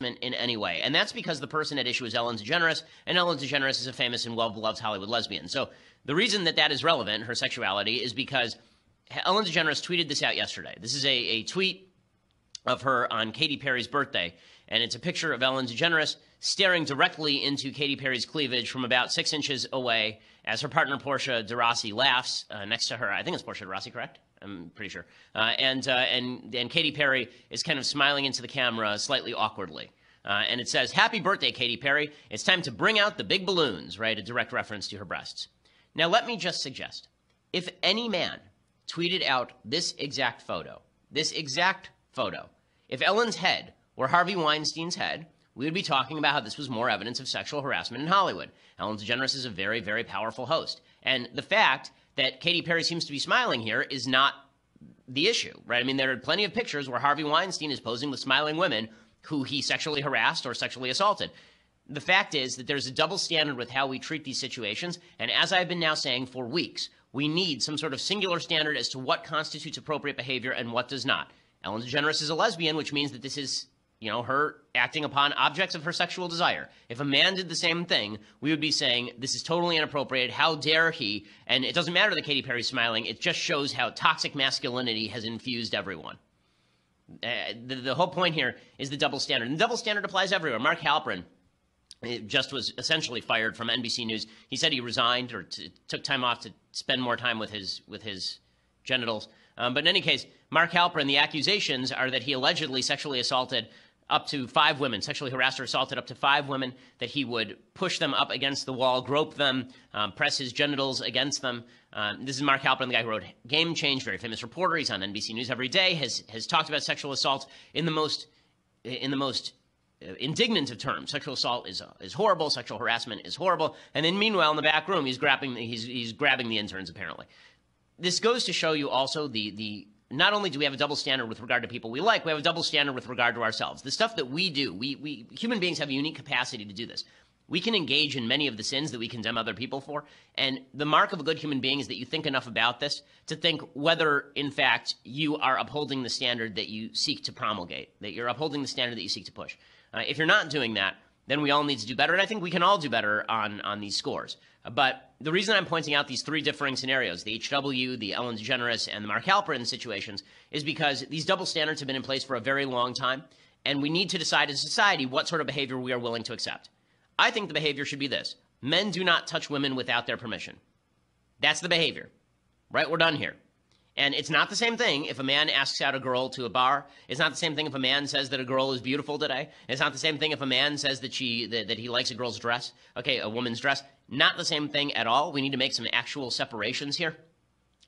in any way. And that's because the person at issue is Ellen DeGeneres, and Ellen DeGeneres is a famous and well-beloved Hollywood lesbian. So the reason that that is relevant, her sexuality, is because Ellen DeGeneres tweeted this out yesterday. This is a tweet of her on Katy Perry's birthday, and it's a picture of Ellen DeGeneres staring directly into Katy Perry's cleavage from about 6 inches away as her partner Portia de Rossi laughs next to her. I think it's Portia de Rossi, correct? I'm pretty sure. And Katy Perry is kind of smiling into the camera slightly awkwardly. And it says, "Happy birthday, Katy Perry. It's time to bring out the big balloons," right? A direct reference to her breasts. Now, let me just suggest, if any man tweeted out this exact photo, if Ellen's head were Harvey Weinstein's head, we would be talking about how this was more evidence of sexual harassment in Hollywood. Ellen DeGeneres is a very, very powerful host. And the fact that Katy Perry seems to be smiling here is not the issue, right? I mean, there are plenty of pictures where Harvey Weinstein is posing with smiling women who he sexually harassed or sexually assaulted. The fact is that there's a double standard with how we treat these situations, and as I've been now saying for weeks, we need some sort of singular standard as to what constitutes appropriate behavior and what does not. Ellen DeGeneres is a lesbian, which means that this is, her acting upon objects of her sexual desire. If a man did the same thing, we would be saying, this is totally inappropriate, how dare he? And it doesn't matter that Katy Perry's smiling, it just shows how toxic masculinity has infused everyone. The whole point here is the double standard. And the double standard applies everywhere. Mark Halperin just was essentially fired from NBC News. He said he resigned or took time off to spend more time with his genitals. But in any case, Mark Halperin, the accusations are that he allegedly sexually assaulted up to 5 women, sexually harassed or assaulted up to 5 women, that he would push them up against the wall, grope them, press his genitals against them. This is Mark Halperin, the guy who wrote Game Change, very famous reporter. He's on NBC News every day, has talked about sexual assault in the most indignant of terms. Sexual assault is horrible. Sexual harassment is horrible. And then meanwhile, in the back room, he's grabbing the interns, apparently. This goes to show you also the not only do we have a double standard with regard to people we like, we have a double standard with regard to ourselves. The stuff that we do, we human beings have a unique capacity to do this. We can engage in many of the sins that we condemn other people for, and the mark of a good human being is that you think enough about this to think whether, in fact, you are upholding the standard that you seek to promulgate, that you're upholding the standard that you seek to push. If you're not doing that, then we all need to do better, and I think we can all do better on these scores. But the reason I'm pointing out these 3 differing scenarios, the HW, the Ellen DeGeneres, and the Mark Halperin situations, is because these double standards have been in place for a very long time, and we need to decide as a society what sort of behavior we are willing to accept. I think the behavior should be this. Men do not touch women without their permission. That's the behavior. Right? We're done here. And it's not the same thing if a man asks out a girl to a bar. It's not the same thing if a man says that a girl is beautiful today. It's not the same thing if a man says that he likes a girl's dress. Okay, a woman's dress. Not the same thing at all. We need to make some actual separations here.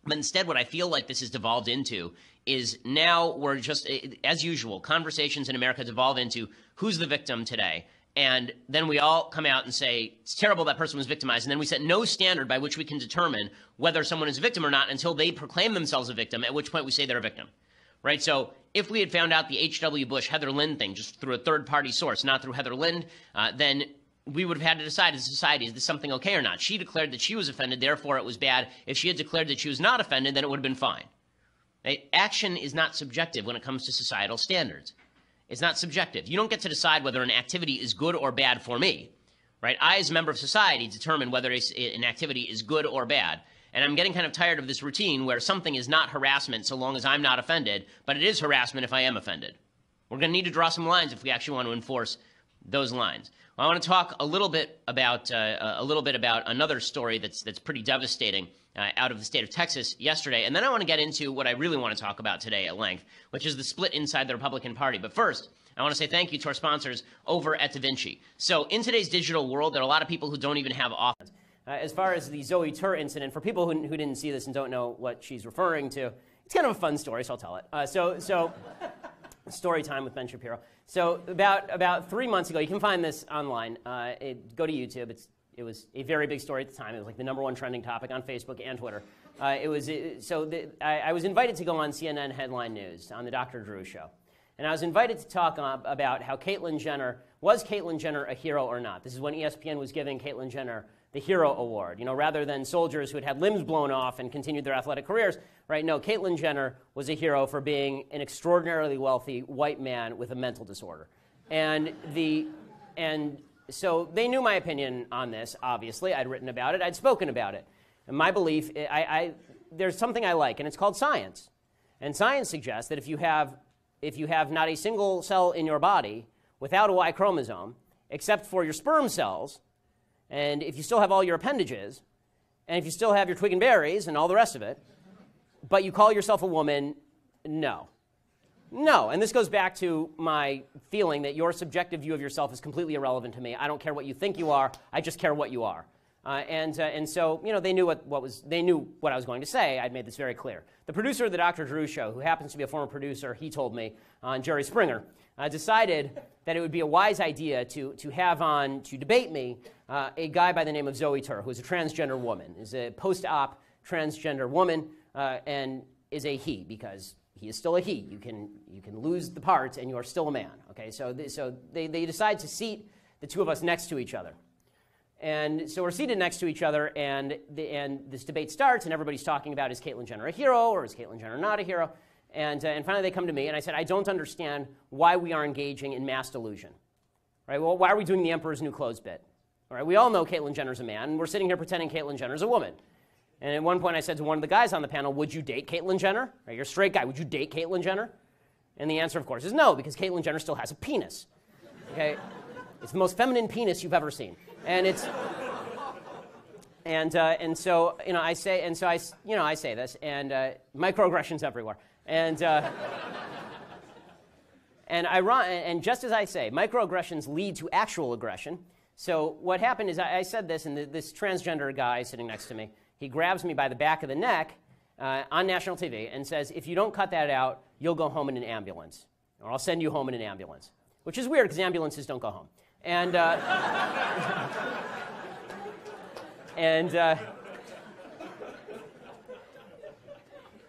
But instead, what I feel like this has devolved into is now we're just, as usual, conversations in America devolve into who's the victim today. And then we all come out and say, it's terrible that person was victimized. And then we set no standard by which we can determine whether someone is a victim or not until they proclaim themselves a victim, at which point we say they're a victim. Right? So if we had found out the H.W. Bush, Heather Lind thing just through a third-party source, not through Heather Lind, then we would have had to decide as a society, is this something okay or not? She declared that she was offended, therefore it was bad. If she had declared that she was not offended, then it would have been fine. Right? Action is not subjective when it comes to societal standards. It's not subjective. You don't get to decide whether an activity is good or bad for me, right? I, as a member of society, determine whether an activity is good or bad. And I'm getting kind of tired of this routine where something is not harassment so long as I'm not offended, but it is harassment if I am offended. We're going to need to draw some lines if we actually want to enforce those lines. Well, I want to talk a little bit about another story that's pretty devastating out of the state of Texas yesterday, and then I want to get into what I really want to talk about today at length, which is the split inside the Republican Party. But first, I want to say thank you to our sponsors over at DaVinci. So in today's digital world, there are a lot of people who don't even have office. As far as the Zoe Tur incident, for people who didn't see this and don't know what she's referring to, it's kind of a fun story, so I'll tell it. So story time with Ben Shapiro. So about 3 months ago, you can find this online. Go to YouTube. It was a very big story at the time. It was like the #1 trending topic on Facebook and Twitter. I was invited to go on CNN Headline News on the Dr. Drew Show. And I was invited to talk about how was Caitlyn Jenner a hero or not? This is when ESPN was giving Caitlyn Jenner the Hero Award. Rather than soldiers who had had limbs blown off and continued their athletic careers, right? No, Caitlyn Jenner was a hero for being an extraordinarily wealthy white man with a mental disorder. And so they knew my opinion on this, obviously. I'd written about it. I'd spoken about it. And my belief, there's something I like, and it's called science. And science suggests that if you have not a single cell in your body without a Y chromosome, except for your sperm cells, and if you still have all your appendages, and if you still have your twig and berries and all the rest of it, but you call yourself a woman, no. No, and this goes back to my feeling that your subjective view of yourself is completely irrelevant to me. I don't care what you think you are. I just care what you are. And so, they knew they knew what I was going to say. I'd made this very clear. The producer of the Dr. Drew show, who happens to be a former producer, he told me, on Jerry Springer, decided that it would be a wise idea to have on, to debate me, a guy by the name of Zoe Tur, who is a transgender woman, is a post-op transgender woman, and is a he, because he is still a he. You can lose the parts, and you are still a man. Okay, so they decide to seat the two of us next to each other. And so we're seated next to each other, and this debate starts, and everybody's talking about, is Caitlyn Jenner a hero, or is Caitlyn Jenner not a hero? And finally they come to me, and I said, I don't understand why we are engaging in mass delusion. Right? Well, why are we doing the Emperor's New Clothes bit? All right, we all know Caitlyn Jenner's a man, and we're sitting here pretending Caitlyn Jenner's a woman. And at one point I said to one of the guys on the panel, would you date Caitlyn Jenner? Right, you're a straight guy. Would you date Caitlyn Jenner? And the answer, of course, is no, because Caitlyn Jenner still has a penis. Okay? It's the most feminine penis you've ever seen. And it's... And so I say this, and microaggressions everywhere, and just as I say, microaggressions lead to actual aggression. So what happened is I said this, and this transgender guy sitting next to me, he grabs me by the back of the neck on national TV and says, "If you don't cut that out, you'll go home in an ambulance, or I'll send you home in an ambulance," which is weird because ambulances don't go home, and.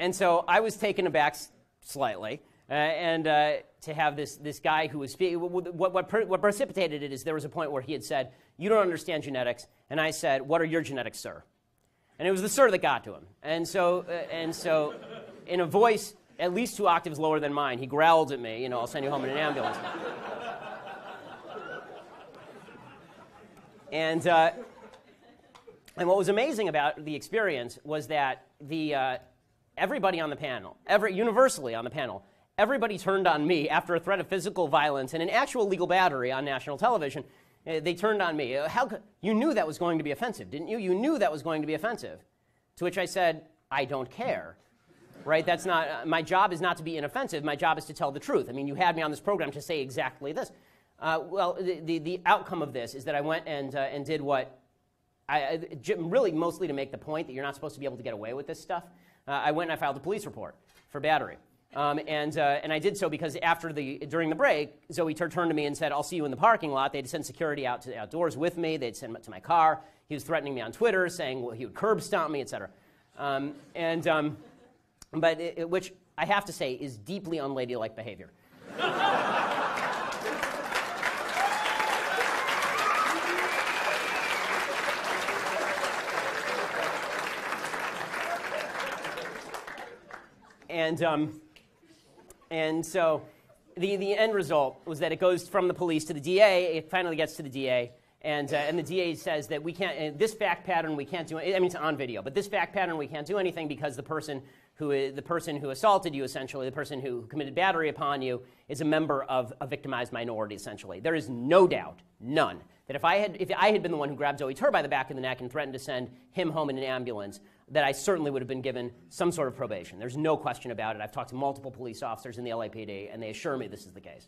And so I was taken aback slightly, to have this guy who was speaking. What precipitated it is there was a point where he had said, "You don't understand genetics," and I said, "What are your genetics, sir?" And it was the "sir" that got to him. And so, in a voice at least 2 octaves lower than mine, he growled at me, "I'll send you home in an ambulance." And what was amazing about the experience was that everybody on the panel, universally on the panel, everybody turned on me after a threat of physical violence and an actual legal battery on national television. They turned on me. You knew that was going to be offensive, didn't you? You knew that was going to be offensive. To which I said, I don't care. Right? That's not my job is not to be inoffensive. My job is to tell the truth. I mean, you had me on this program to say exactly this. The outcome of this is that I went and did what. Really mostly to make the point that you're not supposed to be able to get away with this stuff. I went and I filed a police report for battery. And I did so because during the break, Zoe turned to me and said, "I'll see you in the parking lot." They'd send security out to the outdoors with me. They'd send him to my car. He was threatening me on Twitter, saying he would curb stomp me, etc. Which I have to say is deeply unladylike behavior. And so the end result was that it goes from the police to the DA. It finally gets to the DA, and the DA says that we can't. This fact pattern we can't do. I mean, it's on video, but this fact pattern we can't do anything because the person who assaulted you, essentially, the person who committed battery upon you, is a member of a victimized minority. Essentially, there is no doubt, none, that if I had been the one who grabbed Zoe Tur by the back of the neck and threatened to send him home in an ambulance, that I certainly would have been given some sort of probation. There's no question about it. I've talked to multiple police officers in the LAPD, and they assure me this is the case.